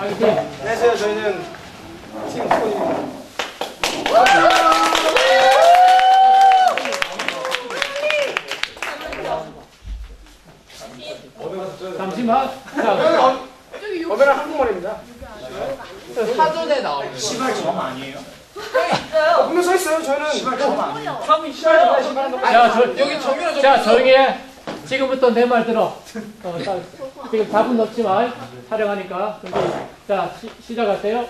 파이팅! 안녕하세요. 저희는 팀 스폰입니다. 잠시만. 자, 어베랑 한국말입니다. 사전에 나오는 시발 점 아니에요? 분명 써 있어요. 저희는 시발 점 아니에요? 여기 정면에 자, 조용히 해. 지금부터 내 말 들어. 지금 답은 넣지만 촬영하니까. 자, 시작하세요.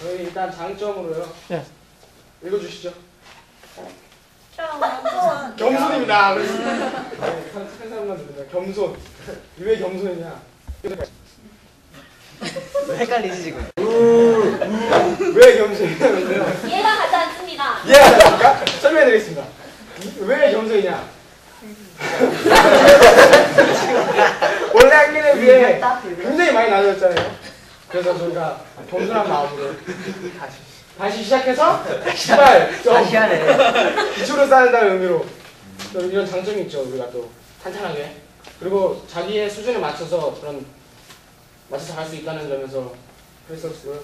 저희 일단 장점으로요. 네. 읽어주시죠. 겸손입니다. 네, 착한 사람만 듣는다. 겸손. 왜 겸손이냐? 헷갈리지 지금. 왜 겸손이냐면요. 이해가 가지 않습니다. 이해하십니까? 설명해드리겠습니다. 왜 겸손이냐? 원래 학년에 비해 굉장히 많이 낮아졌잖아요. 그래서 저희가 겸손한 마음으로 다시 시작해서 시발 좀 다시 하네. 기초를 쌓는다는 의미로 또 이런 장점이 있죠. 우리가 또 탄탄하게 그리고 자기의 수준에 맞춰서 맞춰서 갈 수 있다는 점에서 그랬었고요.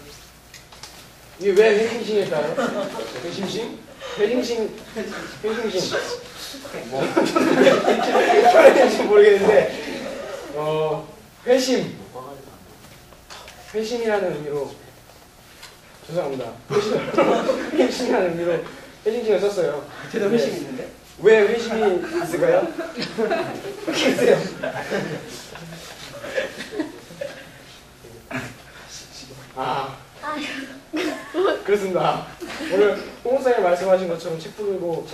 이게 왜 회싱싱일까요? 회싱싱? 회싱싱 뭐인지 모르겠는데 회심이라는 의미로 죄송합니다. 회심이라는 의미로 회싱싱을 썼어요. 저도 회심 있는데? 왜 회심이 있을까요? 글쎄요. 그렇습니다. 오늘 홍목사님 말씀하신 것처럼 책 들고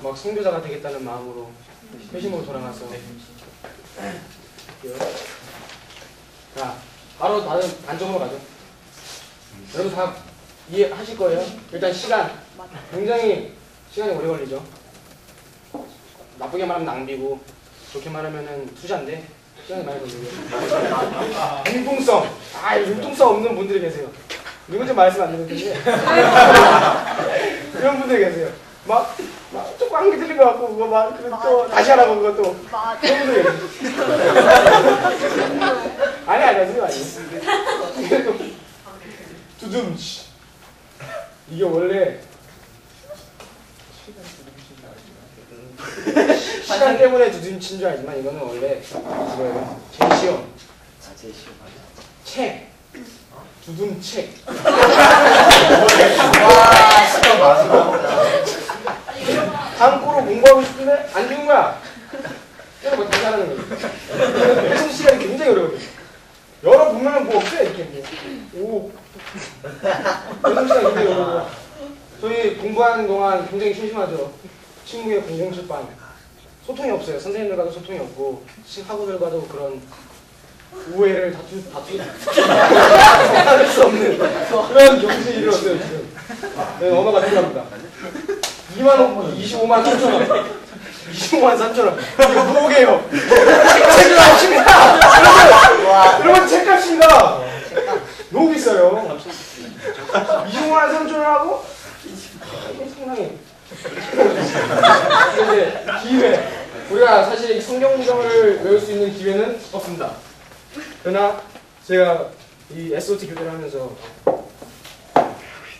막 선교자가 되겠다는 마음으로 회심으로 돌아가서 자, 바로 다른 단점으로 가죠. 여러분 다 이해하실 거예요. 일단 굉장히 시간이 오래 걸리죠. 나쁘게 말하면 낭비고 좋게 말하면 투자인데 시간이 많이 걸리고 융통성 융통성 없는 분들이 계세요. 누군지 말씀 안 드릴 텐데 이런 분들이 계세요. 막 조금 한개 틀린 것 같고 그거 또 다시 하라고 그것도 그런 분들이 계세요. 아니 선생님 아니에요. 두둠치 이게 원래 시간 때문에 두둠친 줄 알지만 이거는 원래 이거예요. 제시어 책 두둠책 와 진짜 맞아. 다음코로 공부하고 싶은데 안 주는 거야. 그래서 뭐 다시 하라는 거지. 회송 시간이 굉장히 오래 걸려. 열어보면 뭐 없어요 이렇게 오 회송 시간이 굉장히 오래 걸려. 저희 공부하는 동안 굉장히 심심하죠. 친구의 공공칠반 소통이 없어요. 선생님들과도 소통이 없고 학우들과도 그런 우애를 다툴 수 없는 그런 경지에 이르렀어요 지금. 네, 언어가 필요합니다. 25만 3천 원. 25만 3천 원. 이거 무호개요. 책을 나오십니다. 여러분 책값입니다. 너무 비싸요. 25만 3천 원하고 이게 상당히. 근데 기회. 우리가 사실 이 성경 구절을 외울 수 있는 기회는 없습니다. 그러나 제가 이 SOT 교대를 하면서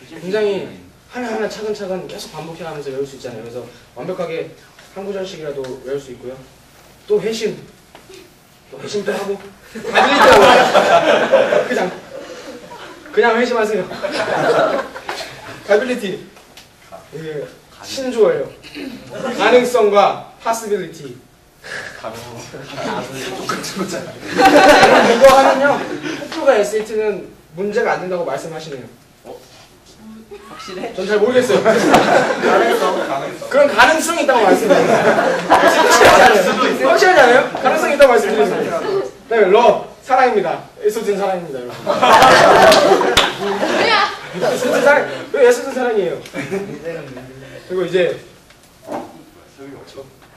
굉장히 하나하나 차근차근 계속 반복해가면서 외울 수 있잖아요. 그래서 완벽하게 한 구절씩이라도 외울 수 있고요. 또 회심도 하고 가빌리티 그냥 회심하세요. 가빌리티 이게 신조어예요. 가능성과 possibility. 똑같은 거잖아. 이거 하면요 토플과 SAT는 문제가 안 된다고 말씀하시네요. 확실해? 전 잘 모르겠어요. 가능성. 그런 가능성이 있다고 말씀드려요. 확실하지 않아요? 가능성이 있다고 말씀드립니다. 그다음에 love 사랑입니다. 예수진 사랑입니다, 여러분. 예수진 사랑, 왜 예수진 사랑이에요? 그리고 이제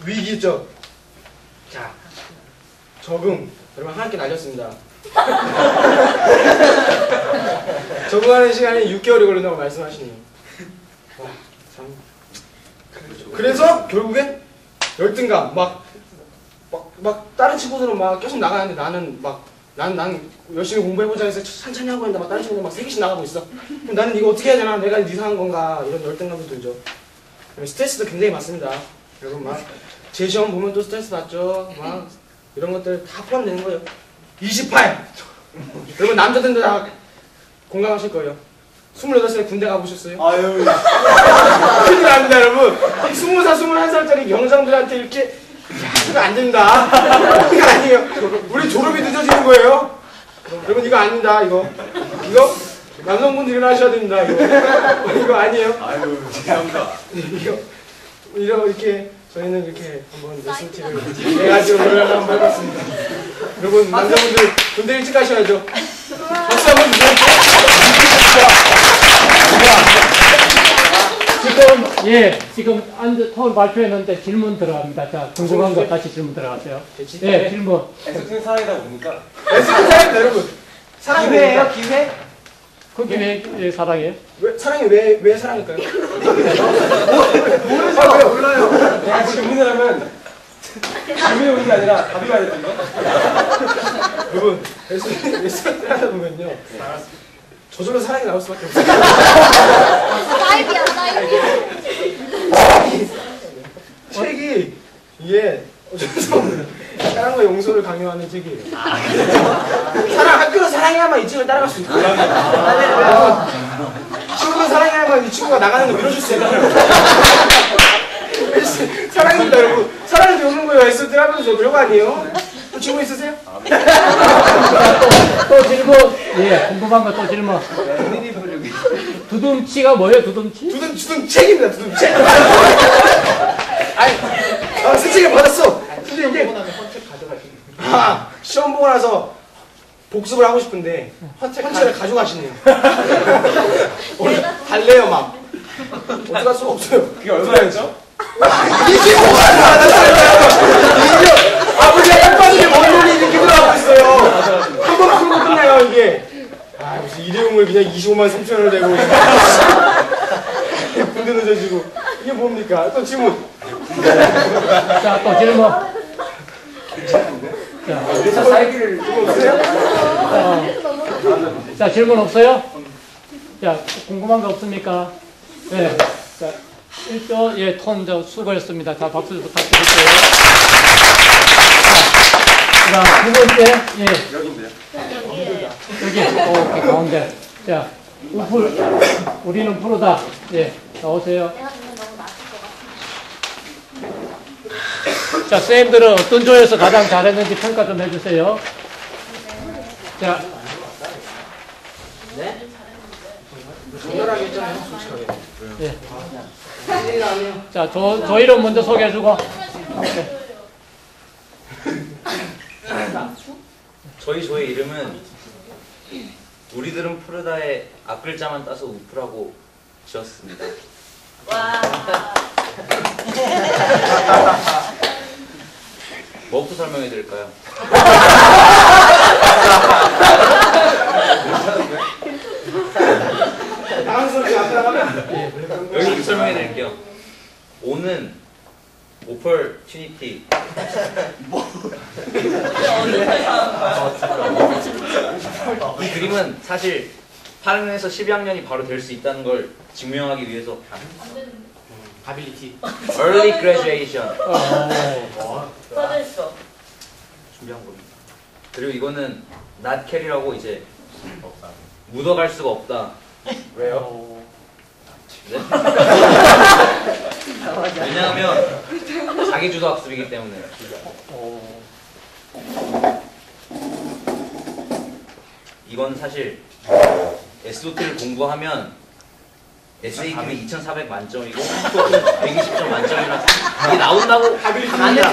위기 있죠. 자, 적응. 여러분 한 학기 날렸습니다. 적응하는 시간이 6개월이 걸린다고 말씀하시네요. 와, 참. 그래서 결국엔 열등감 막 다른 친구들은 막 계속 나가는데 나는 막 난 열심히 공부해보자 해서 천천히 하고 있는데 막 다른 친구들 막 3개씩 나가고 있어. 그럼 나는 이거 어떻게 해야 되나? 내가 이상한 건가? 이런 열등감도 들죠. 스트레스도 굉장히 많습니다. 여러분 막 제 시험 보면 또 스트레스 받죠. 막 이런 것들 다 포함되는 거예요. 28! 여러분 남자들도 다 공감하실 거예요. 28살에 군대 가보셨어요? 아유. 큰일 납니다 여러분. 20살, 21살짜리 영상들한테 이렇게 이거 안 된다. 이거 아니에요. 우리 졸업이 늦어지는 거예요. 여러분 이거 아닙니다. 이거 남성분들이 하셔야 됩니다. 이거 아니에요. 아유, 죄송합니다. 이렇게 저희는 이렇게 한번 레슨 팁을 해가지고 노래를 한번 해봤습니다. 여러분 남자분들 군대 일찍 가셔야죠. 박수 한번 주세요. 지금 토론 발표했는데 질문 들어갑니다. 자, 궁금한 거 다시 질문 들어가세요. 예, 질문. 에스팅 사랑이다 보니까. 레슨 사랑입니다 여러분. 사랑이 기회예요, 뭡니까? 기회? 그게 왜 사랑이에요? 사랑이 왜 사랑일까요? 몰라요. 내가 질문을 하면 질문이 오는 게 아니라 답이 와야 되는 거? 여러분 레슨을 하다 보면요 저절로 사랑이 나올 수밖에 없어요. 나이비야. 책이 이게 사랑과 용서를 강요하는 책이에요. 학교로 사랑해야만 이 책을 따라갈 수 있고 친구를 사랑해야만 이 친구가 나가는 거 밀어줄 수 있는 사랑입니다 여러분. 사랑을 배우는 거예요. SOT 하면서 그런 거 아니에요? 또 친구 있으세요? 또 질문. 예, 궁금한 거 또 질문. 두둠치가 뭐예요, 두둠치? 책입니다. 두둠책. 선생님 받았어. 선생님 시험 보고 나서 복습을 하고 싶은데 헌책을 가져가시네요. 오늘 달래요 막. 어디갈 수가 없어요. 그게 얼마였죠? 이게 뭐가 우리가 약간의 원론이 이렇게 들어가고 있어요. 한 번 풀고 끝나요 이게. 무슨 일회용을 그냥 25만 3천 원을 내고 군대 늦어지고 이게 뭡니까? 또 질문. 자, 또 질문. 회사 살기를 없으세요? 자, 질문 없어요? 자, 궁금한 거 없습니까? 네. 자, 1조, 예, 톤, 수고했습니다. 자, 박수 부탁드릴게요. 자, 두 번째, 예. 여기인데요. 여기, 오케이, 가운데. 자, 우리는 프로다. 예, 나오세요. 자, 쌤들은 어떤 조에서 가장 잘했는지 평가 좀 해주세요. 자, 정렬하게 했잖아요. 솔직하게. 예. 자, 저 이름 먼저 소개해주고. 네. 저희 조의 이름은 우리들은 푸르다의 앞글자만 따서 우프라고 지었습니다. 와. 뭐부터 설명해 드릴까요? 여기부터 설명해 드릴게요. O는 오퍼튜니티. 이 그림은 사실 8학년에서 12학년이 바로 될 수 있다는 걸 증명하기 위해서 가빌리티. early graduation 써져있어. 준비한 겁니다. 그리고 이거는 not carry라고 이제 묻어갈 수가 없다. 왜요? 네? 왜냐하면 자기 주도 학습이기 때문에. 이건 사실 SOT를 공부하면 SAT는 2,400 만점이고 TOEFL은 120점 만점이라서 이게 나온다고 가빌리티입니다.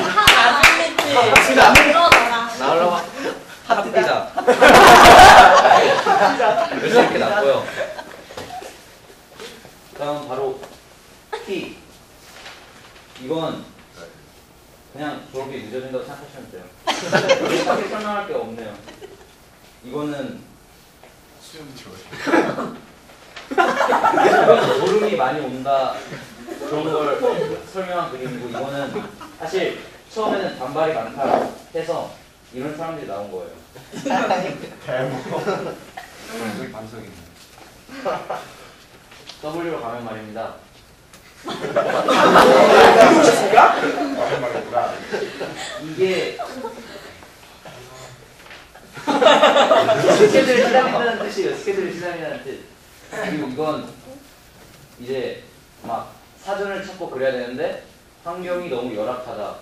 나오려고 합니다. 그래서 이렇게 났고요. 다음 바로 T. 이건 그냥 졸업이 늦어진다고 생각하시면 돼요. 딱히 설명할 게 없네요. 이거는 졸음이 많이 온다 그런 걸 설명한 그림이고, 이거는 사실 처음에는 단발이 많다 해서 이런 사람들이 나온 거예요. 여기 반석이네. W로 가면 말입니다. 이게 스케줄을 시작한다는 뜻이에요. 스케줄을 시작한다는 뜻. 그리고 이건 이제 막 사전을 찾고 그래야 되는데 환경이 너무 열악하다.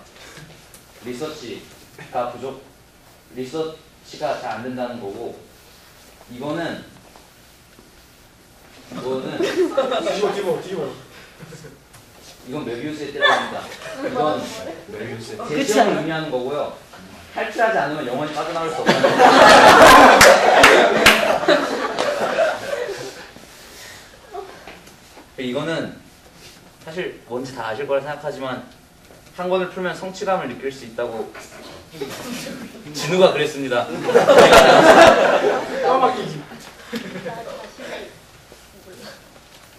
리서치가 잘 안 된다는 거고, 이거는 이건 메비우스의 띠라고 합니다. 이건 대시험을 의미하는 거고요. 탈출하지 않으면 영원히 빠져나올 수 없다는 거예요. 이거는 사실 뭔지 다 아실 거라 생각하지만 한 권을 풀면 성취감을 느낄 수 있다고 진우가 그랬습니다.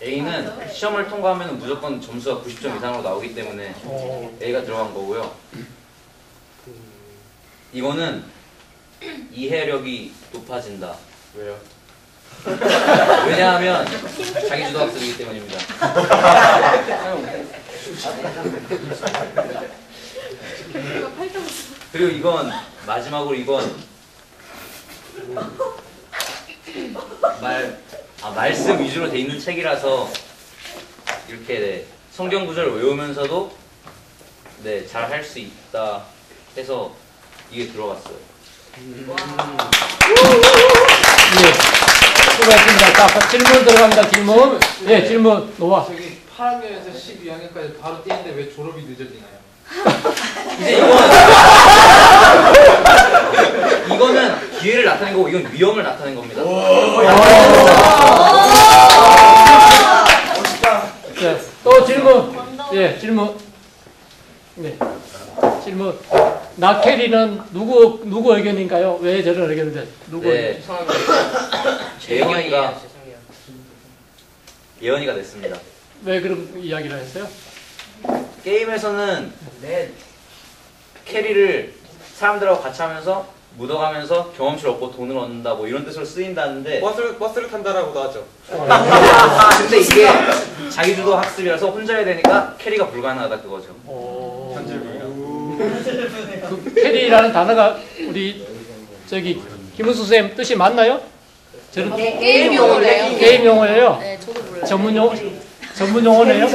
A는 시험을 통과하면 무조건 점수가 90점 이상으로 나오기 때문에 A가 들어간 거고요. 이거는 이해력이 높아진다. 왜요? 왜냐하면 자기주도 학습이기 때문입니다. 그리고 이건 마지막으로 이건 말씀 위주로 돼 있는 책이라서 이렇게 네, 성경 구절을 외우면서도 네, 잘 할 수 있다 해서 이게 들어갔어요. 예. 수고하셨습니다. 자, 질문 들어갑니다. 질문. 예, 질문. 노아. 저기 8학년에서 12학년까지 바로 뛰는데 왜 졸업이 늦어지나요? 이제 이거는 기회를 나타낸 거고 이건 위험을 나타낸 겁니다. 자, 또 질문. 예, 질문. 네. 질문. 나켈이는 누구 의견인가요? 왜 저런 의견인데? 누구 네. 의견? 재영이가 예언이가 됐습니다. 왜 그런 이야기를 했어요? 게임에서는 캐리를 사람들하고 같이 하면서 묻어가면서 경험치를 얻고 돈을 얻는다 뭐 이런 뜻으로 쓰인다는데 버스를 탄다라고도 하죠. 근데 이게 자기주도 학습이라서 혼자 해야 되니까 캐리가 불가능하다 그거죠. 그 캐리라는 단어가 우리 저기 김은수 선생님 뜻이 맞나요? 저는 게임 용어래요. 게임 용어예요. 네, 저도 몰라요. 전문 용어네요. 예.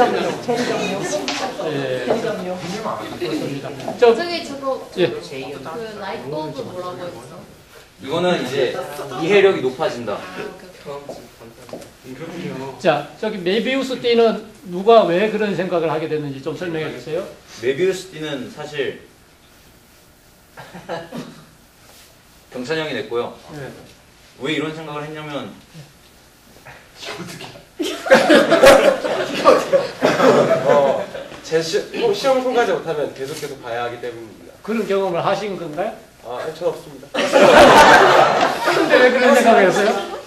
그렇습니다. 저기 저거 예. 그 라이트 버브 뭐라고 했어? 이거는 이제 이해력이 높아진다. 자, 저기 메비우스 띠는 누가 왜 그런 생각을 하게 됐는지 좀 설명해 주세요. 메비우스 띠는 사실 경찬 형이 냈고요. 네. 왜 이런 생각을 했냐면 제 시험 통과하지 못하면 계속 봐야 하기 때문입니다. 그런 경험을 하신 건가요? 아, 전 없습니다. 그런데 왜 그런 생각을 했어요?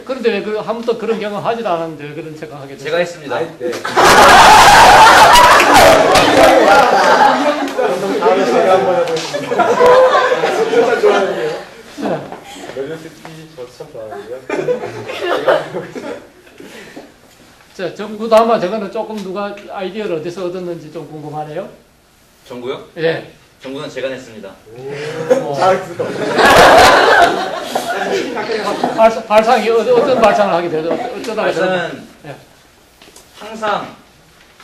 그런데 왜 한 번도 그런 경험 하지도 않았는데 왜 그런 생각하게 됐어요? 제가 했습니다. 네. 다음에 제가 한번 해보겠습니다. 진짜 좋아하는데요. 멜로디티 저도 참 좋아하는데요. 자, 정구도 아마 저거는 조금 누가 아이디어를 어디서 얻었는지 좀 궁금하네요. 정구요? 예. 정구는 제가 냈습니다. 발상이 어떤 발상을 하게 되죠? 어쩌다가 발상은 예. 항상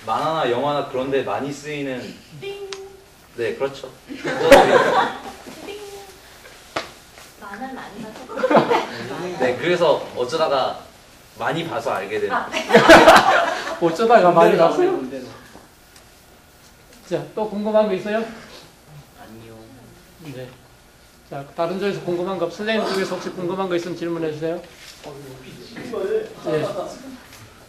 만화나 영화나 그런 데 많이 쓰이는 네, 그렇죠. 만화를 많이 봐서. 네, 그래서 어쩌다가 많이 봐서 알게 된. 어쩌다가 많이 봤어요? 자, 또 궁금한 거 있어요? 아니요. 네. 자, 다른 쪽에서 궁금한 거, 선생님 쪽에서 혹시 궁금한 거 있으면 질문해 주세요. 예.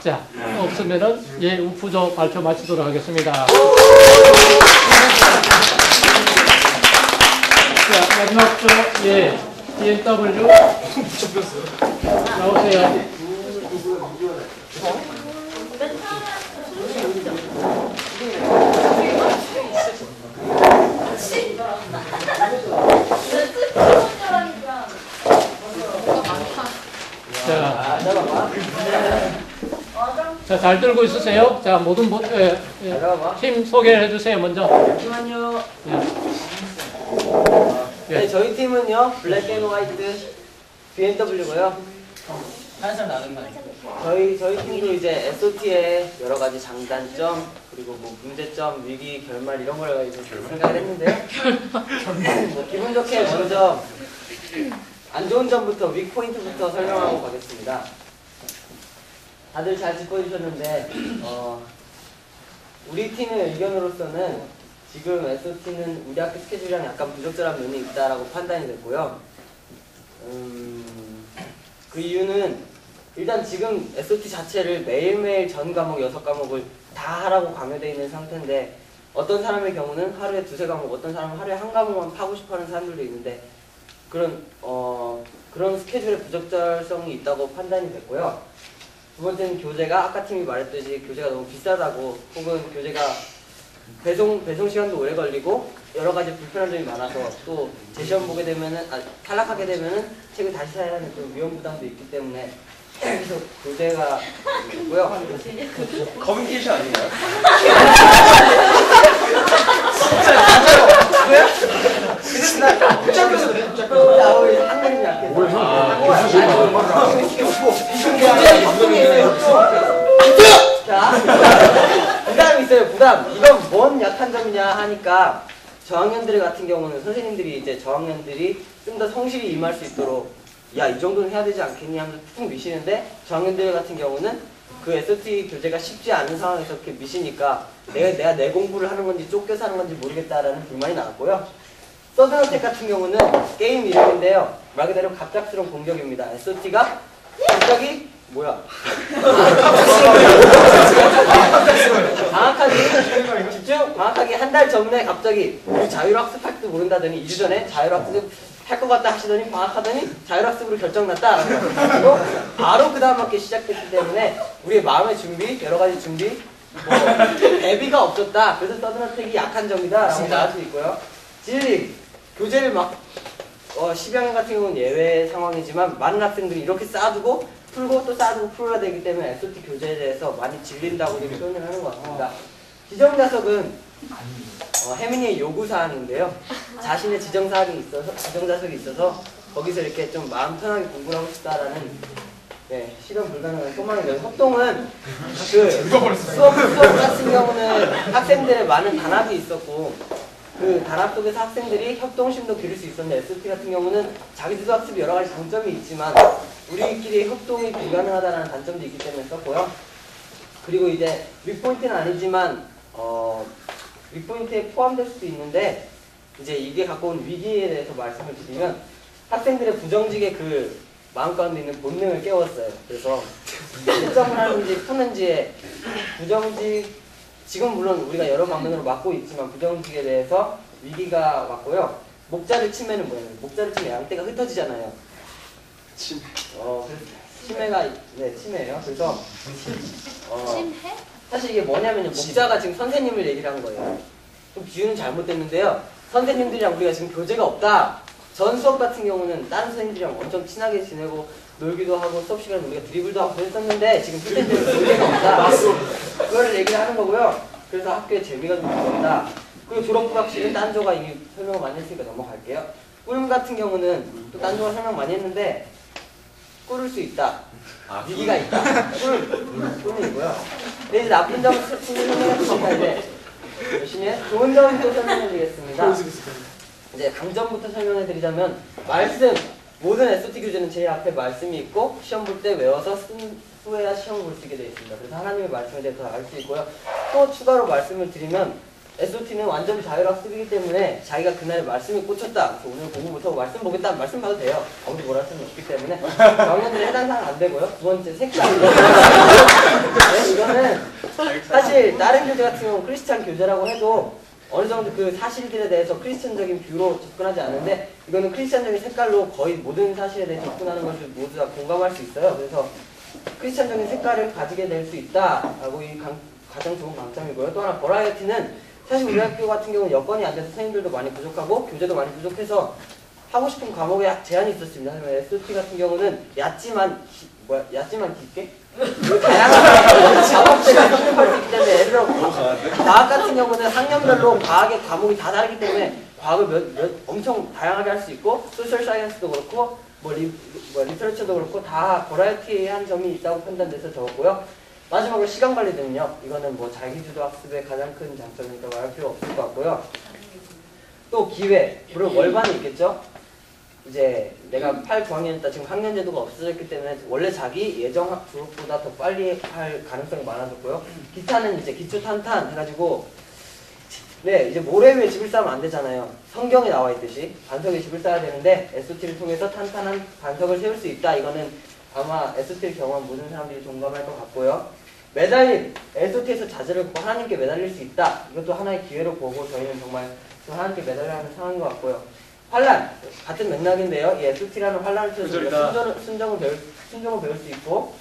자, 없으면은 예, 우푸조 발표 마치도록 하겠습니다. 자, 마지막 조 예, BMW 나오세요. 자, 잠깐만. 자, 잘 들고 있으세요. 자, 모든 잠깐만. 팀 소개를 해주세요, 먼저. 잠시만요. 예. 네, 저희 팀은요, 블랙 앤 화이트 BMW고요. 저희 팀도 이제 SOT의 여러 가지 장단점, 그리고 뭐 문제점, 위기, 결말 이런 걸 이제 생각을 했는데요. 뭐 기분 좋게 먼저 안 좋은 점부터, 윅 포인트부터 설명하고 가겠습니다. 다들 잘 짚어주셨는데, 우리 팀의 의견으로서는 지금 SOT는 우리 학교 스케줄이랑 약간 부적절한 면이 있다라고 판단이 됐고요. 그 이유는 일단 지금 SOT 자체를 매일매일 전 과목 6과목을 다 하라고 강요되어 있는 상태인데, 어떤 사람의 경우는 하루에 2-3과목, 어떤 사람은 하루에 1과목만 파고 싶어하는 사람들도 있는데, 그런 스케줄의 부적절성이 있다고 판단이 됐고요. 두 번째는 교재가, 아까 팀이 말했듯이 교재가 너무 비싸다고, 혹은 교재가 배송 시간도 오래 걸리고 여러 가지 불편한 점이 많아서, 또 재시험 보게 되면은 탈락하게 되면은 책을 다시 사야 하는 그런 위험 부담도 있기 때문에 그래서 교재가 있고요. 커뮤니케이션 아닌가요? 그래서 나 붙잡혀서 그래. 한글이 약해서. 자, 부담이 있어요. 부담. 이건 뭔 약한 점이냐 하니까, 저학년들 같은 경우는 선생님들이 이제 저학년들이 좀 더 성실히 임할 수 있도록, 야, 이 정도는 해야 되지 않겠니 하면서 툭 미시는데, 저학년들 같은 경우는 그 SOT 교재가 쉽지 않은 상황에서 이렇게 미시니까 내가 내 공부를 하는 건지 쫓겨서 하는 건지 모르겠다라는 불만이 나왔고요. 서든어택 같은 경우는 게임 이름인데요, 말 그대로 갑작스러운 공격입니다. SOT가 갑자기 뭐야? 방학하기 집중. 방학하기 한 달 전에 갑자기 우리 자율학습할지도 모른다더니 2주 전에 자율학습 할 것 같다 하시더니 방학하더니 자율학습으로 결정났다. 그리고 바로 그 다음 학기 시작됐기 때문에 우리의 마음의 준비, 여러 가지 준비, 뭐 대비가 없었다. 그래서 서든어택이 약한 점이다라고 나올 수 있고요. 진리 교재를 막 10여년 같은 경우는 예외 상황이지만 많은 학생들이 이렇게 쌓아두고 풀고 또 쌓아두고 풀어야 되기 때문에 SOT 교재에 대해서 많이 질린다고 표현을 하는 것 같습니다. 지정자석은 혜민이의 요구사항인데요. 자신의 지정자석이 있어서 거기서 이렇게 좀 마음 편하게 공부를 하고 싶다라는, 네, 실현 불가능한 소망이고요. 협동은 수업 같은 경우는 학생들의 많은 단합이 있었고, 그 단합 속에서 학생들이 협동심도 기를 수 있었는데, SOT 같은 경우는 자기들도 학습이 여러 가지 장점이 있지만 우리끼리 협동이 불가능하다는 단점도 있기 때문에 썼고요. 그리고 이제 윗포인트는 아니지만 윗포인트에 포함될 수도 있는데, 이제 이게 갖고 온 위기에 대해서 말씀을 드리면, 학생들의 부정직의 그 마음 가운데 있는 본능을 깨웠어요. 그래서 실점을 하는지 푸는지에 부정직, 지금 물론 우리가 여러 방면으로 막고 있지만 부정직에 대해서 위기가 왔고요. 목자를 치면은 뭐예요? 목자를 치면 양떼가 흩어지잖아요. 그래서 치매가, 네, 치매예요. 그래서 심해? 사실 이게 뭐냐면요, 목자가 지금 선생님을 얘기를 한 거예요. 좀 비유는 잘못됐는데요, 선생님들이랑 우리가 지금 교재가 없다. 전 수업 같은 경우는 다른 선생님들이랑 엄청 친하게 지내고 놀기도 하고 수업 시간에 우리가 드리블도 하고 그랬었는데, 지금 선생님들은 교재가 없다. 그거를 얘기를 하는 거고요. 그래서 학교에 재미가 좀 없다. 그리고 졸업부학식은 딴조가 이미 설명을 많이 했으니까 넘어갈게요. 꿀 같은 경우는 또 딴조가 설명 많이 했는데, 꿀을 수 있다. 위기가 있다. 꿀이고요. 근데 이제 나쁜 점을 설명해 주시니까 이제 열심히 해. 좋은 점부터 설명해 드리겠습니다. 이제 강점부터 설명해 드리자면, 말씀. 모든 SOT 교재는 제일 앞에 말씀이 있고, 시험 볼 때 외워서 쓴 후에야 시험 볼 수 있게 되어 있습니다. 그래서 하나님의 말씀에 대해서 알 수 있고요. 또 추가로 말씀을 드리면, SOT는 완전히 자율학습이기 때문에 자기가 그날에 말씀이 꽂혔다, 그래서 오늘 공부 못하고 말씀 보겠다, 말씀 봐도 돼요. 아무도 뭐라 할 수는 없기 때문에. 저학년들이 해당 사항 안 되고요. 두 번째, 색깔. 네, 이거는 사실 다른 교재 같은 경우는 크리스찬 교재라고 해도 어느 정도 그 사실들에 대해서 크리스천적인 뷰로 접근하지 않는데, 이거는 크리스천적인 색깔로 거의 모든 사실에 대해 접근하는 것을 모두 다 공감할 수 있어요. 그래서 크리스천적인 색깔을 가지게 될 수 있다라고 이 가장 좋은 강점이고요. 또 하나, 버라이어티는 사실 우리 학교 같은 경우는 여건이 안 돼서 선생님들도 많이 부족하고 교재도 많이 부족해서 하고 싶은 과목에 제한이 있었습니다. 하지만 SOT 같은 경우는 얕지만 깊게 다양한 과목들을 선택할 수 있기 때문에 예를 들어 과학 같은 경우는 학년별로 과학의 과목이 다 다르기 때문에 과학을 엄청 다양하게 할 수 있고 소셜 사이언스도 그렇고 리터처도 그렇고 다 버라이어티한 점이 있다고 판단돼서 적었고요. 마지막으로 시간 관리 능력, 이거는 뭐 자기주도 학습의 가장 큰 장점이니까 말할 필요 없을 것 같고요. 또 기회, 물론 월반이 있겠죠. 이제 내가 9학년이었다 지금 학년제도가 없어졌기 때문에 원래 자기 예정 졸업보다 더 빨리 할 가능성이 많아졌고요. 기타는 이제 기초 탄탄 해가지고 네 이제 모래 위에 집을 쌓으면 안 되잖아요. 성경에 나와 있듯이 반석에 집을 쌓아야 되는데 SOT를 통해서 탄탄한 반석을 세울 수 있다. 이거는 아마 SOT를 경험한 모든 사람들이 동감할 것 같고요. 매달림, SOT에서 자질을 보고 하나님께 매달릴 수 있다. 이것도 하나의 기회로 보고 저희는 정말 하나님께 매달려야 하는 상황인 것 같고요. 환란, 같은 맥락인데요. 이 SOT라는 환란을 통해서 순종을 배울 수 있고,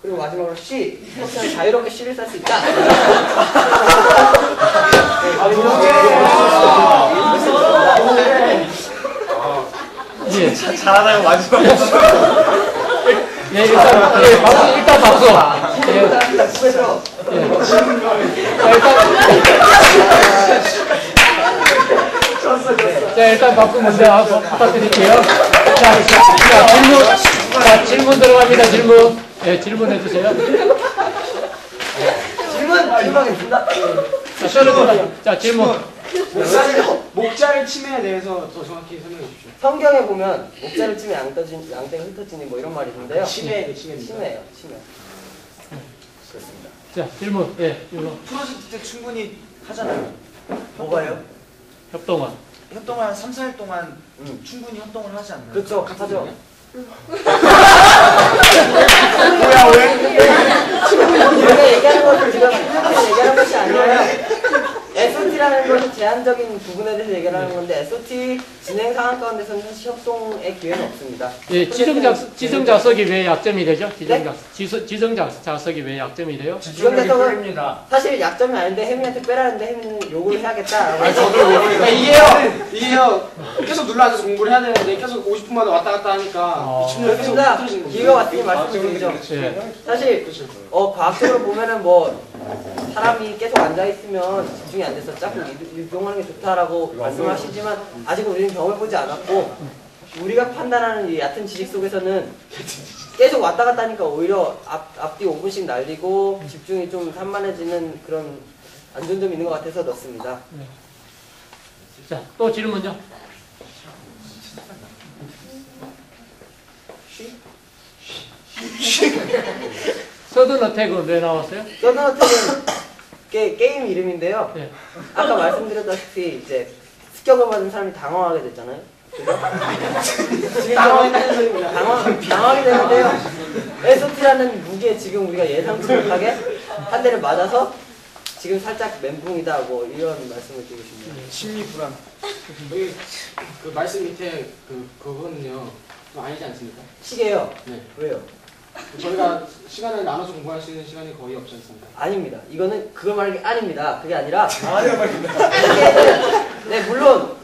그리고 마지막으로 C, SOT는 자유롭게 C를 쓸 수 있다. 예. 잘하다가 마지막에 네, 일단 박수. 예. 자, 일단 박수 먼저 부탁드릴게요. 질문 들어갑니다. 질문. 예, 질문해 주세요. 질문하겠습니다. 자, 질문. 목자를 침해에 대해서 더 정확히 설명해 주십시오. 성경에 보면 목자를 치면 양떼가 흩어지니 뭐 이런 말이 있는데요. 침해예요. 침해. 그렇습니다. 자, 질문. 예, 질문. 프로젝트 때 충분히 하잖아요. 뭐가요? 협동은. 협동을 한 3, 4일 동안 충분히 협동을 하지 않나요? 그렇죠. 하죠. 뭐야 왜? 우리가 얘기하는 것은 지금 필요한 얘기하는 것이 아니라요. SOT라는 것은 제한적인 부분에 대해서 얘기하는 건데 SOT 진행 상황 가운데서는 사실 협동의 기회는 없습니다. 예, 지정자석이 왜 약점이 되죠? 지정자석이 왜 약점이 돼요? 지정자석은 사실 약점이 아닌데 혜민한테 빼라는데 혜민은 요구를 해야겠다. 이게요. 계속 눌러앉아서 공부를 해야 되는데 계속 50분마다 왔다 갔다 하니까 그렇습니다. 기회가 왔으니 말씀드리죠. 예. 사실 과학적으로 보면은 뭐 사람이 계속 앉아있으면 집중이 안 돼서 자꾸 이동하는 게 좋다라고 말씀을 하시지만 아직 우리는 경험해보지 않았고 우리가 판단하는 이 얕은 지식 속에서는 계속 왔다 갔다 하니까 오히려 앞뒤 5분씩 날리고 집중이 좀 산만해지는 그런 안 좋은 점이 있는 것 같아서 넣습니다. 자, 또 질문요. 서든 어택은 왜 나왔어요? 서든 어택은 게임 이름인데요. 예. 아까 말씀드렸다시피 이제 습격을 받은 사람이 당황하게 됐잖아요. 당황하게 되는데요. SOT라는 무기에 지금 우리가 예상치 못하게 한 대를 맞아서 지금 살짝 멘붕이다 뭐 이런 말씀을 드리고 싶네요. 심리 불안. 여기 그 말씀 밑에 그거는요. 좀 아니지 않습니까? 시계요? 네. 왜요? 저희가 시간을 나눠서 공부할 수 있는 시간이 거의 없지 않습니까? 아닙니다. 이거는 그걸 말하는 게 아닙니다. 그게 아니라 네 물론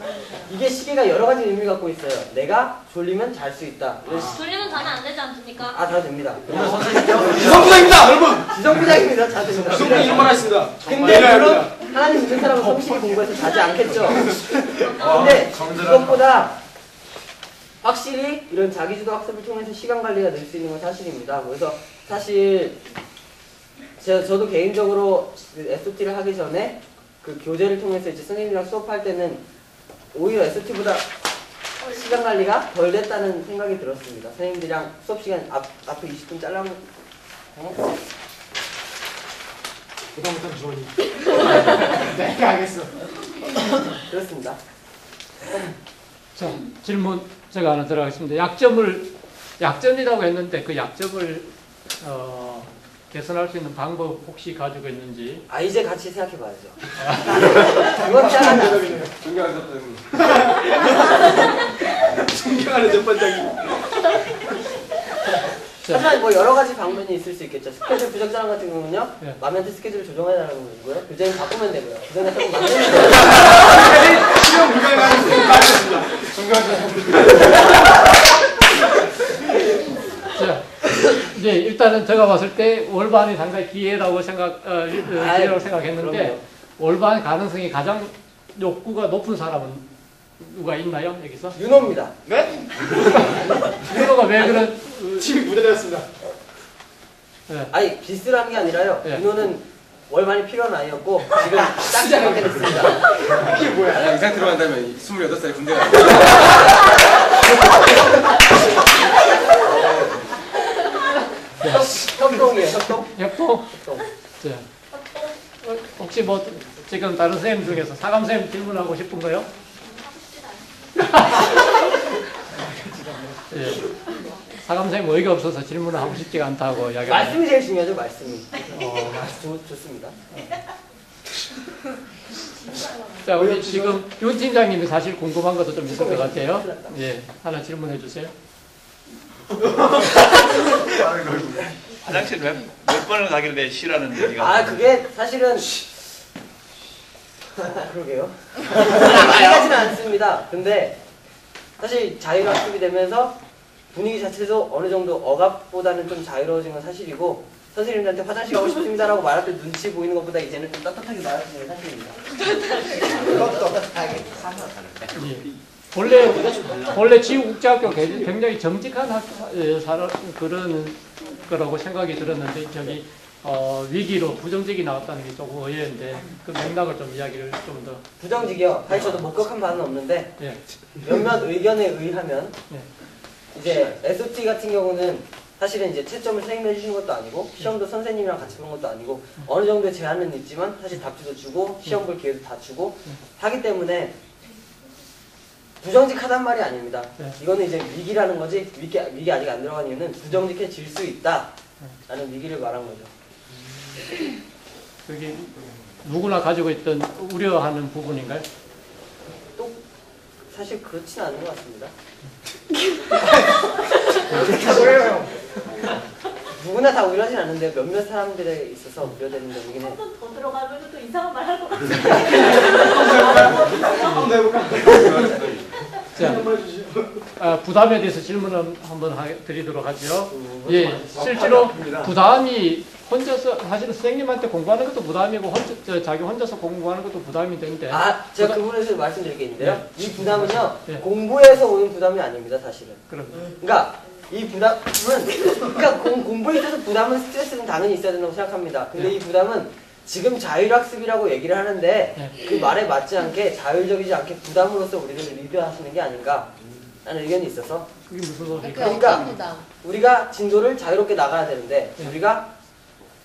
이게 시계가 여러 가지 의미를 갖고 있어요. 내가 졸리면 잘 수 있다. 졸리면 자면 안 되지 않습니까? 다 됩니다. 지성부장입니다, 여러분. 지성부장입니다. 다 됩니다. 지성부장 이런 말 했습니다. 근데 물론 하나님 믿는 사람은 성실히 공부해서 자지 않겠죠. 근데 그것보다 확실히 이런 자기주도 학습을 통해서 시간 관리가 늘 수 있는 건 사실입니다. 그래서 사실 저도 개인적으로 SOT를 하기 전에 그 교재를 통해서 이제 선생님이랑 수업할 때는 오히려 SOT보다 시간 관리가 덜 됐다는 생각이 들었습니다. 선생님들이랑 수업 시간 앞에 20분 잘라면 부담부담 주원이. 네, 알겠어. 그렇습니다. 자, 질문 제가 하나 들어가겠습니다. 약점이라고 했는데 그 약점을 개선할 수 있는 방법 혹시 가지고 있는지. 이제 같이 생각해 봐야죠. 그건 짜증나. 존경하는 첫 존경하는 전반장님. 하지만 뭐 여러 가지 방면이 있을 수 있겠죠. 스케줄 부적절한 같은 경우는요. 네. 맘한테 스케줄을 조정해달라는 거고요. 교재는 바꾸면 되고요. 교재는 조금 만들면 되고요. 실현 불가능한 말이었습니다. 자, 이제 일단은 제가 봤을 때 월반이 상당히 기회라고 기회라고 생각했는데 그럼요. 월반 가능성이 가장 욕구가 높은 사람은 누가 있나요 여기서? 윤호입니다. 네? 윤호가 왜 그런? 팀이 무대되었습니다. 네. 아니 비스라는 게 아니라요. 예. 윤호는 월반이 필요한 아이였고 지금 딱 시작하게 됐습니다. 이게 뭐야? 만약 이 상태로 한다면 28살에 군대 가. 협동이에요. 협동. 협동? 자, 혹시 뭐 지금 다른 선생님 중에서 사감 선생님 질문하고 싶은 거요? 예. 사감 선생님 의의가 없어서 질문을 하고 싶지가 않다고 이야기합니다. 말씀이 제일 중요하죠. 말씀이. 어, 좋습니다. 자, 우리 지금 윤 팀장님이 사실 궁금한 것도 좀 있을 것 같아요. 예, 하나 질문해 주세요. 화장실 몇 번을 가길래 싫어하는데 네가 아 그게 사실은 그러게요. 이해하지는 않습니다. 근데 사실 자율학습이 되면서 분위기 자체도 어느 정도 억압보다는 좀 자유로워진 건 사실이고 선생님들한테 화장실 가고 싶습니다라고 말할 때 눈치 보이는 것보다 이제는 좀 떳떳하게 말할 수 있는 사실입니다. 떳떳하게. 예. 원래 지구국제학교 굉장히 정직한 그런 거라고 생각이 들었는데 저기 위기로 부정직이 나왔다는 게 조금 의외인데 그 맥락을 좀 이야기를 좀 더. 부정직이요. 사실 저도 목격한 바는 없는데 예. 몇몇 의견에 의하면 예. 이제 SOT 같은 경우는 사실은 이제 채점을 선생님이 해주시는 것도 아니고 시험도 선생님이랑 같이 보는 것도 아니고 어느 정도의 제한은 있지만 사실 답지도 주고 시험 볼 기회도 다 주고 하기 때문에 부정직하단 말이 아닙니다. 이거는 이제 위기라는 거지 위기 아직 안 들어간 이유는 부정직해질 수 있다 라는 위기를 말한 거죠. 그게 누구나 가지고 있던 우려하는 부분인가요? 또 사실 그렇진 않은 것 같습니다. 뭐예요? 누구나 다 우려하진 않는데 몇몇 사람들에 있어서 우려되는 점이긴 해. 한번 더 들어가면 또 이상한 말 할 것 같아요. 한번 더 해볼까? 자, 부담에 대해서 질문을 한번 드리도록 하죠. 예, 실제로 부담이 혼자서 사실은 선생님한테 공부하는 것도 부담이고 자기 혼자서 공부하는 것도 부담이 되는데. 아, 제가 그 부분에서 말씀드릴 게 있는데요. 네. 이 부담은요, 네. 공부에서 오는 부담이 아닙니다, 사실은. 그럼. 그러니까 이 부담은 그러니까 공부에 있어서 부담은 스트레스는 당연히 있어야 된다고 생각합니다. 근데 이 부담은 지금 자율학습이라고 얘기를 하는데 그 말에 맞지 않게 자율적이지 않게 부담으로서 우리를 리드하시는 게 아닌가 라는 의견이 있어서. 그게 무슨 소리입니까? 그러니까 우리가 진도를 자유롭게 나가야 되는데 우리가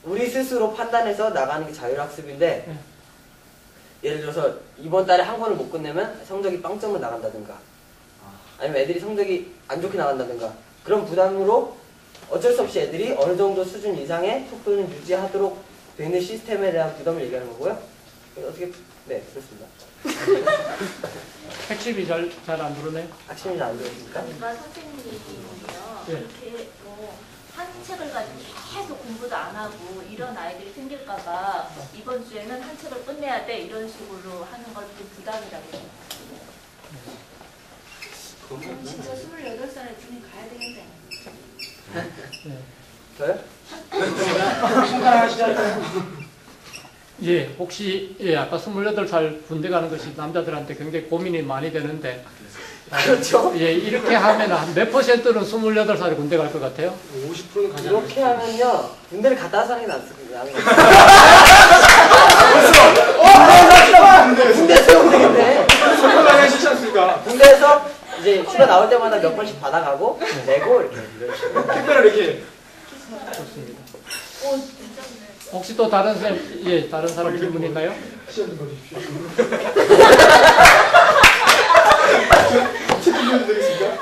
우리 스스로 판단해서 나가는 게 자율학습인데 예를 들어서 이번 달에 한 권을 못 끝내면 성적이 빵점으로 나간다든가 아니면 애들이 성적이 안 좋게 나간다든가 그런 부담으로 어쩔 수 없이 애들이 어느 정도 수준 이상의 속도는 유지하도록 되는 시스템에 대한 부담을 얘기하는 거고요. 어떻게 네 그렇습니다. 핵심이 잘 안 들어네. 핵심이 잘 안 들었습니까? 아까 선생님 얘기는요. 네. 이렇게 한 책을 가지고 계속 공부도 안 하고 이런 아이들이 생길까봐 이번 주에는 한 책을 끝내야 돼 이런 식으로 하는 걸 좀 부담이라고 생각해요. 진짜 28살에 분이 가야 되겠네. 저요? 예, 혹시 아까 28살 군대 가는 것이 남자들한테 굉장히 고민이 많이 되는데. 그렇죠. 예, 이렇게 하면 한 몇 %는 28살에 군대 갈 것 같아요? 50%는 가지 이렇게 하면요 군대를 갔다 와서 하는 게 낫습니다. 군대 수용 되겠네. 정말 하기 싫지 않습니까? 군대에서 이제 휴가 나올 때마다 몇 번씩 받아가고 내고 이렇게 특별히 이렇게 좋습니다. 혹시 또 다른 선생님, 다른 사람 질문 있나요? 시험 좀 봐주십시오.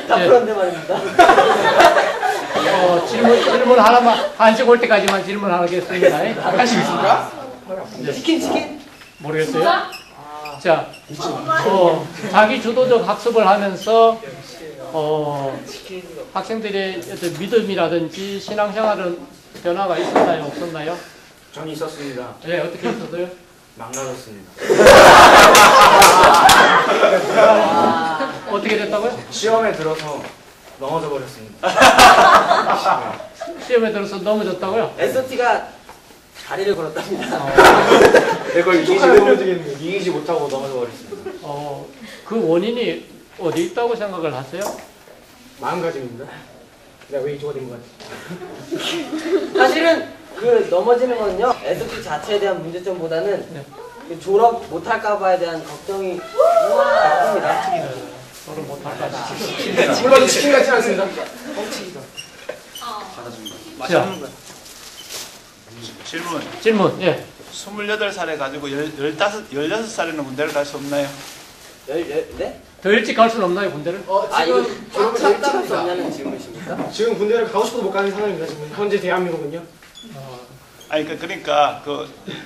다 풀었는데 말입니다. 질문 하나만, 한식 올 때까지만 질문 하겠습니다. 한식 있습니까? 치킨? 모르겠어요? 자, 자기 주도적 학습을 하면서, 학생들의 어떤 믿음이라든지 신앙생활은 변화가 있었나요? 없었나요? 전 있었습니다. 네, 어떻게 있었어요? 망가졌습니다. 어떻게 됐다고요? 시험에 들어서 넘어져 버렸습니다. 시험에 들어서 넘어졌다고요? SOT가 다리를 걸었답니다. 그걸 되겠네요. 이기지 못하고 넘어져 버렸습니다. 그 원인이 어디 있다고 생각을 하세요? 마음가짐입니다. 내가 왜 이쪽가 된 것 같아? 사실은 그 넘어지는 건요 SOT 자체에 대한 문제점보다는 네. 그 졸업 못할까 봐에 대한 걱정이 큽니다. 저를 못할까 봐. 물론 치킨 같지 않습니다. 자, 질문, 예. 28살에 가지고 16살에는 군대를 갈 수 없나요? 네? 더 일찍 갈 수는 없나요, 군대를? 아 이거 지금 졸업을 삭감할 일찍 수 합니다. 없냐는 질문이십니까? 지금 군대를 가고 싶어도 못 가는 상황입니다. 지금 현재 대한민국은요. 아니 그러니까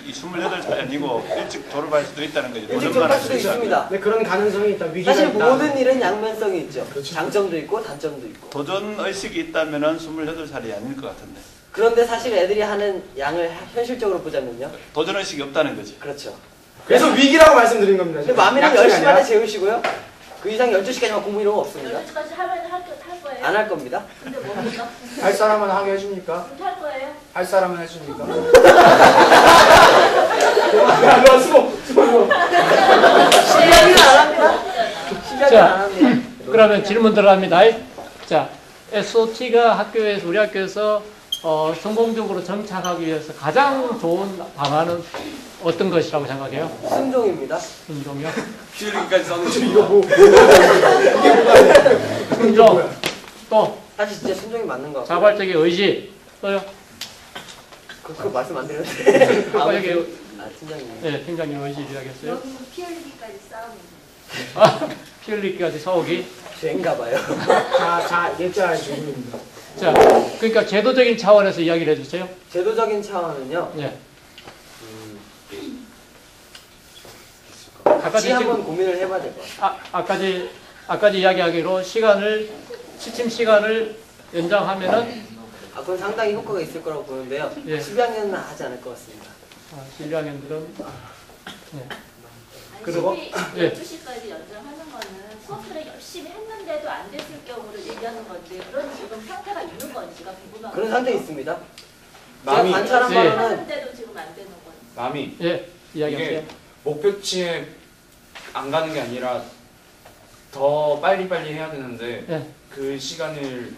이 28살이 아니고 일찍 졸업할 수도 있다는 거죠. 일찍 도전만 졸업할 할 수도 수 있다. 있습니다. 네, 그런 가능성이 있다. 위기가 사실 있다. 모든 일은 양면성이 있죠. 그렇죠. 장점도 있고 단점도 있고. 도전 의식이 있다면은 28살이 아닐 것 같은데. 그런데 사실 애들이 하는 양을 현실적으로 보자면요. 도전 의식이 없다는 거지. 그렇죠. 그래서 위기라고 말씀드린 겁니다. 근데 지금. 마음에는 약속이 10시 아니라. 만에 재우시고요. 그 이상 12시까지만 공부 이런 거 없습니다. 12시까지 하면 할 거예요? 안 할 겁니다. 근데 뭡니까? 할 사람은 하게 해줍니까? 할 거예요? 할 사람은 해줍니까? 야, 너 수고. 실력은 안 합니다. 실력은 자. 안 합니다. 그러면 질문 들어갑니다. 자, SOT가 학교에서, 우리 학교에서 성공적으로 정착하기 위해서 가장 좋은 방안은 어떤 것이라고 생각해요? 순종입니다. 순종이요? 피흘리기까지 싸우는 이거 뭐. 순종. 또, 사실 진짜 순종이 맞는 것 같고. 자발적인 의지. 또요? 그거 말씀 안 드렸는데. 아까 여기, 팀장님. 네, 팀장님 의지 이야기했어요. 여기 피 흘리기까지 싸우는 아, 피 흘리기까지 싸우기. 죄인가 봐요. 자, 예자 질문입니다. 자, 그러니까 제도적인 차원에서 이야기를 해주세요. 제도적인 차원은요. 예. 같이 한번 고민을 해봐야 될 것 같아요. 아까지 이야기하기로 취침 시간을 연장하면은 그건 상당히 효과가 있을 거라고 보는데요. 예. 12학년은 하지 않을 것 같습니다. 신뢰학년들은 아니, 그리고, 12시까지 연장하는 거는 수업들을 열심히 했는데도 안 됐을 경우를 얘기하는 건지 그런 지금 상태가 있는 건지가 궁금한 그런 거예요. 상태 있습니다. 제가 남이 관찰한 예. 바로는 하는데도 지금 안 되는 거예요. 남이 예, 이야기하세요. 이게 목표치에 안 가는 게 아니라 더 빨리빨리 해야 되는데 예. 그 시간을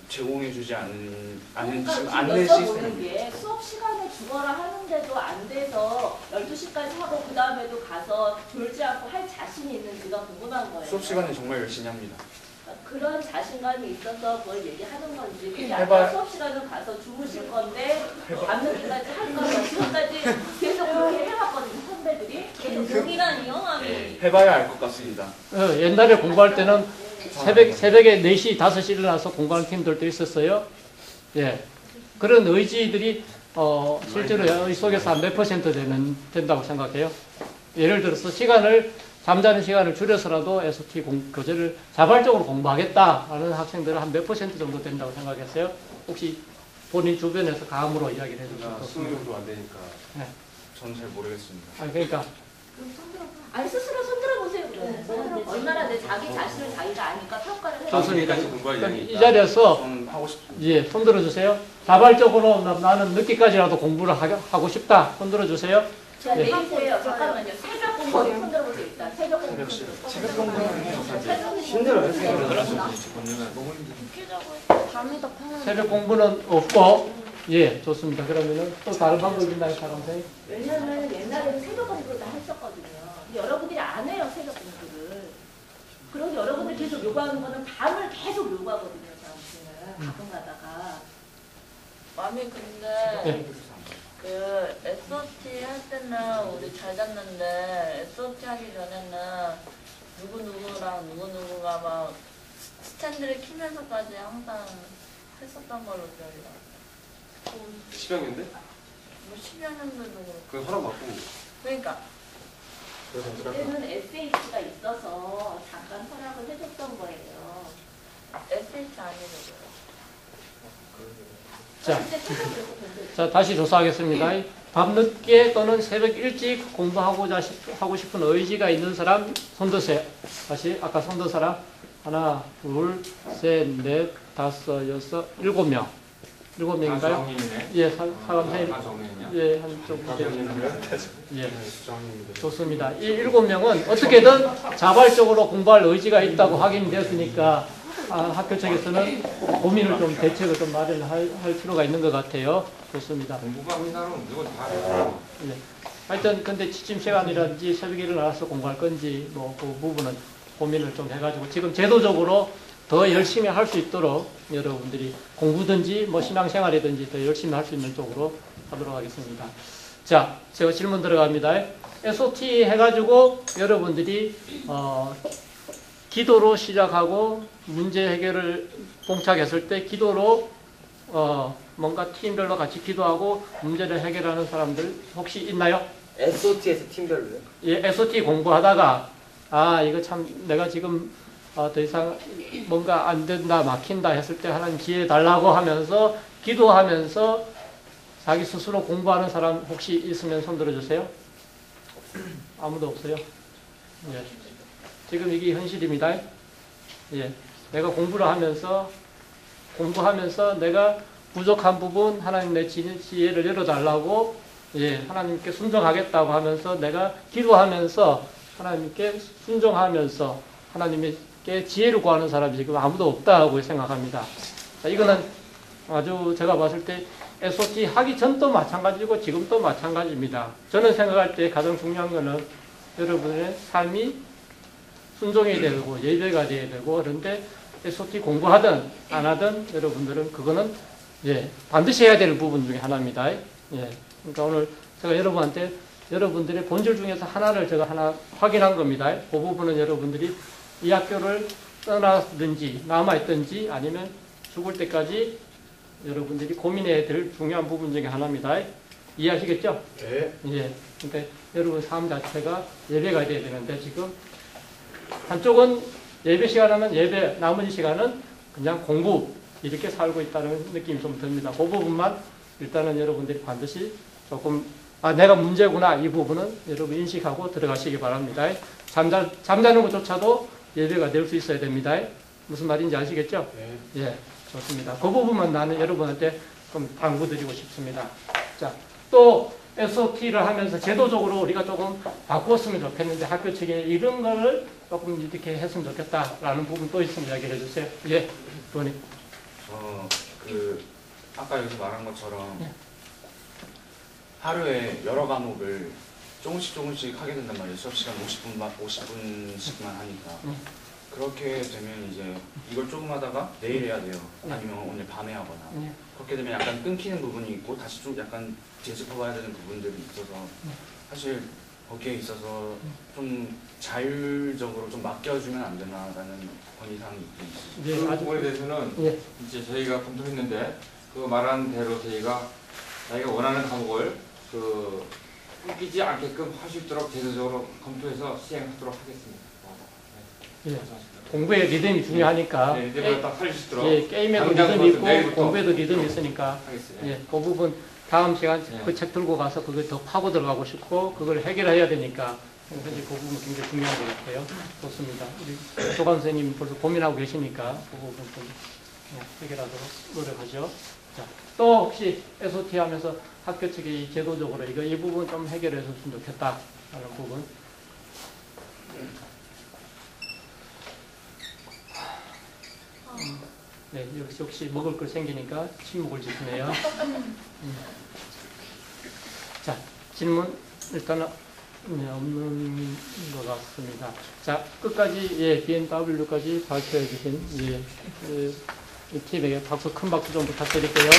제공해주지 않는 그러니까 지금 지금 안내 여쭤보는 시스템. 게 수업 시간에 죽어라 하는데도 안 돼서 12시까지 하고 그 다음에도 가서 졸지 않고 할 자신이 있는지가 궁금한 거예요. 수업 시간에 정말 열심히 합니다. 그러니까 그런 자신감이 있어서 그걸 얘기하는 건지 그게 해봐요. 아니라 수업 시간은 가서 주무실 건데 밤늦게까지 할 거면 지금까지 계속 그렇게 해왔거든요 선배들이 계속 용기란 영함이 해봐야 알 것 같습니다. 옛날에 공부할 때는 새벽에 4시, 5시 일어나서 공부하는 팀들도 있었어요. 예. 그런 의지들이, 실제로 의 속에서 한 몇 퍼센트 된다고 생각해요. 예를 들어서 잠자는 시간을 줄여서라도 SOT 교재를 자발적으로 공부하겠다라는 학생들은 한 몇 퍼센트 정도 된다고 생각했어요. 혹시 본인 주변에서 감으로 이야기를 해주실 수 있나요? 정도 안 되니까. 저는 잘 모르겠습니다. 그러니까, 아니 스스로 손들어 보세요 그러면 얼마나 내 자기 자신을 자기가 아니까 평가를 해요. 좋습니다. 공부할 그럼 양이 이 자리에서 저는 하고 싶습니다. 예, 손 들어주세요. 자발적으로 나는 늦게까지라도 공부를 하고 싶다. 손 들어주세요. 제가 예. 내일세요. 잠깐만요. 새벽 공부 손들어 보세요 일단. 새벽 공부. 새벽 공부는 해요. 힘들어요. 밤이 더 편한. 새벽 공부는 없고, 예, 좋습니다. 그러면은 또 다른 방법이 있나요, 사람들이? 왜냐하면 옛날에는 새벽 공부를 다 했었거든요. 근데 여러분들이 안 해요 새벽 공부를. 그러고 여러분들 계속 요구하는 거는 밤을 계속 요구하거든요. 저한테는 가끔 가다가. 맘이 근데 예. 그 SOT 할 때는 우리 잘 잤는데 SOT 하기 전에는 누구누구랑 누구누구가 막 스탠드를 키면서까지 항상 했었던 걸로 기억이 나요. 10학년인데? 뭐 10년도 그렇고. 그 허락 받고. 그러니까 그때는 SH가 있어서 잠깐 허락을 해줬던 거예요. SH 아니더라고요. 자, 다시 조사하겠습니다. 밤늦게 또는 새벽 일찍 공부하고자 하고 싶은 의지가 있는 사람 손 드세요. 다시 아까 손 든 사람 하나, 둘, 셋, 넷, 다섯, 여섯, 7명. 7명인가요? 예, 사감사님. 예, 한쪽 예, 좋습니다. 이 7명은 어떻게든 자발적으로 공부할 의지가 있다고 확인되었으니까 학교 측에서는 고민을 좀 대책을 좀 마련할 필요가 있는 것 같아요. 좋습니다. 공부가 하는 사람은 무조건 다 해요. 예. 하여튼 근데 취침 시간이라든지 새벽에 일어나서 공부할 건지 뭐 그 부분은 고민을 좀 해가지고 지금 제도적으로 더 열심히 할 수 있도록 여러분들이 공부든지 뭐 신앙생활이든지 더 열심히 할 수 있는 쪽으로 하도록 하겠습니다. 자, 제가 질문 들어갑니다. SOT 해가지고 여러분들이 기도로 시작하고 문제 해결을 봉착했을 때 기도로 뭔가 팀별로 같이 기도하고 문제를 해결하는 사람들 혹시 있나요? SOT에서 팀별로요? 예, SOT 공부하다가 이거 참 내가 지금 더 이상 뭔가 안 된다 막힌다 했을 때 하나님 기회 달라고 하면서 기도하면서 자기 스스로 공부하는 사람 혹시 있으면 손 들어주세요. 아무도 없어요? 예. 지금 이게 현실입니다. 예. 내가 공부하면서 내가 부족한 부분 하나님 내 지혜를 열어달라고 하나님께 순종하겠다고 하면서 내가 기도하면서 하나님께 순종하면서 하나님께 지혜를 구하는 사람이 지금 아무도 없다고 생각합니다. 자, 이거는 아주 제가 봤을 때 SOT 하기 전도 마찬가지고 지금도 마찬가지입니다. 저는 생각할 때 가장 중요한 거는 여러분의 삶이 순종이 되고 예배가 돼야 되고 그런데 SOT 공부하든 안 하든 여러분들은 그거는 반드시 해야 될 부분 중에 하나입니다. 그러니까 오늘 제가 여러분한테 여러분들의 본질 중에서 하나를 제가 하나 확인한 겁니다. 그 부분은 여러분들이 이 학교를 떠나든지 남아있든지 아니면 죽을 때까지 여러분들이 고민해야 될 중요한 부분 중에 하나입니다. 이해하시겠죠? 네. 예. 근데 여러분 삶 자체가 예배가 돼야 되는데 지금 한쪽은 예배 시간 하면 예배, 나머지 시간은 그냥 공부 이렇게 살고 있다는 느낌이 좀 듭니다. 그 부분만 일단은 여러분들이 반드시 조금 내가 문제구나 이 부분은 여러분 인식하고 들어가시기 바랍니다. 잠자는 것조차도 예배가 될 수 있어야 됩니다. 무슨 말인지 아시겠죠? 네. 예, 좋습니다. 그 부분만 나는 여러분한테 좀 당부드리고 싶습니다. 자, 또 SOT를 하면서 제도적으로 우리가 조금 바꿨으면 좋겠는데 학교 측에 이런 거를 조금 이렇게 했으면 좋겠다라는 부분 또 있으면 이야기를 해주세요. 예, 부모님. 아까 여기서 말한 것처럼 하루에 여러 과목을 조금씩 하게 된단 말이에요. 수업 시간 50분씩만 하니까. 그렇게 되면 이제 이걸 조금 하다가 내일 해야 돼요. 아니면 오늘 밤에 하거나. 그렇게 되면 약간 끊기는 부분이 있고 다시 좀 약간 되짚어봐야 되는 부분들이 있어서 사실 거기에 있어서 좀 자율적으로 좀 맡겨주면 안 되나라는 건의사항이 있습니다. 그 부분에 대해서는 이제 저희가 검토했는데 그 말한 대로 저희가 자기가 원하는 과목을 끊기지 않게끔 할 수 있도록 제도적으로 검토해서 시행하도록 하겠습니다. 예. 공부에 리듬이 중요하니까 리듬을 딱 살릴 수 있도록 게임에도 리듬이 있고 내일부터 공부에도 리듬이 있으니까 하겠습니다. 그 부분 다음 시간 그 책 들고 가서 그걸 더 파고 들어가고 싶고 그걸 해결해야 되니까 그래서 이제 그 부분 굉장히 중요한 것 같아요. 좋습니다. 우리 조감 선생님 벌써 고민하고 계시니까 그 부분 좀 해결하도록 노력하죠. 자, 또 혹시 SOT 하면서 학교 측이 제도적으로 이 부분 좀 해결해 줬으면 좋겠다라는 부분. 네, 역시 먹을 걸 생기니까 침묵을 지키네요. 자, 질문 일단은 없는 것 같습니다. 자, 끝까지 BNW까지 발표해 주신 이 팀에게 큰 박수 좀 부탁드릴게요.